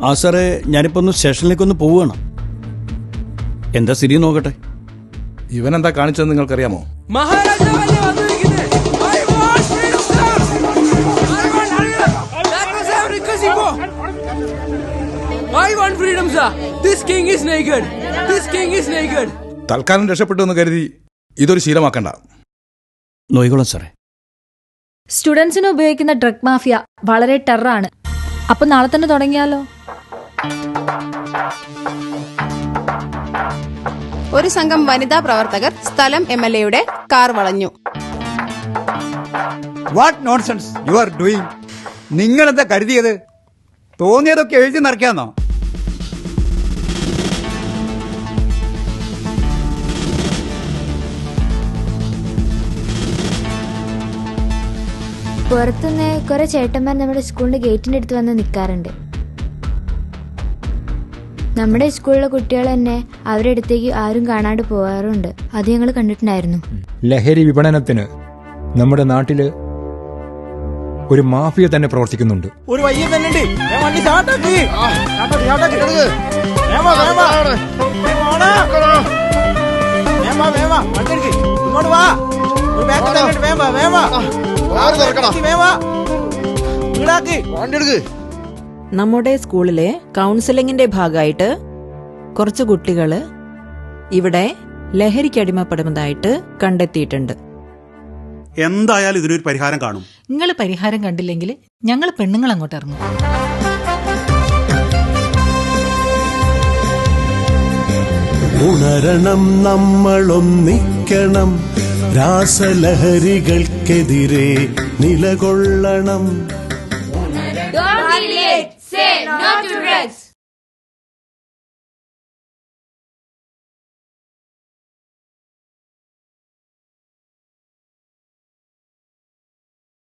ആ സാറേ, ഞാനിപ്പോ ഒന്ന് സ്റ്റേഷനിലേക്കൊന്ന് പോവുകയാണ്. എന്താ സ്ഥിതി നോക്കട്ടെ. ഇവനെന്താ കാണിച്ചതെന്ന് നിങ്ങൾക്കറിയാമോ? തൽക്കാലം രക്ഷപ്പെട്ടു എന്ന് കരുതി ഇതൊരു ശീലമാക്കണ്ട. നോയിക്കോളാം സാറേ. സ്റ്റുഡൻസിന് ഉപയോഗിക്കുന്ന ഡ്രഗ് മാഫിയ വളരെ ടെററാണ്. അപ്പൊ നാളെ തന്നെ തുടങ്ങിയാലോ? ഒരു സംഘം വനിതാ പ്രവർത്തകർ സ്ഥലം MLA-യുടെ കാർ വളഞ്ഞു. What nonsense you are doing? നിങ്ങളെന്താ കരുതിയത്? തോന്നിയതൊക്കെ എഴുതി നിറയ്ക്കാന്നോ? പുറത്തുനിന്ന് കുറെ ചേട്ടന്മാർ നമ്മുടെ സ്കൂളിന്റെ ഗേറ്റിന്റെ അടുത്ത് വന്ന് നിൽക്കാറുണ്ട്. നമ്മുടെ സ്കൂളിലെ കുട്ടികൾ തന്നെ അവരുടെ അടുത്തേക്ക് ആരും കാണാണ്ട് പോകാറുണ്ട്. അത് ഞങ്ങൾ കണ്ടിട്ടുണ്ടായിരുന്നു. ലഹരി വിപണനത്തിന് നമ്മുടെ നാട്ടില് ഒരു മാഫിയ തന്നെ പ്രവർത്തിക്കുന്നുണ്ട്. ഒരു വയ്യ തന്നെ നമ്മുടെ സ്കൂളിലെ കൗൺസിലിംഗിന്റെ ഭാഗമായിട്ട് കുറച്ച് കുട്ടികള് ഇവിടെ ലഹരിക്കടിമപ്പെടുന്നതായിട്ട് കണ്ടെത്തിയിട്ടുണ്ട്. എന്തായാലും ഇതിനൊരു പരിഹാരം കാണും. നിങ്ങൾ പരിഹാരം കണ്ടില്ലെങ്കിൽ ഞങ്ങൾ പെണ്ണുങ്ങൾ അങ്ങോട്ട് ഇറങ്ങും. ഉണരണം, നമ്മളൊന്നിക്കണം, രാസലഹരികൾക്കെതിരെ നിലകൊള്ളണം. Don't be late. Say no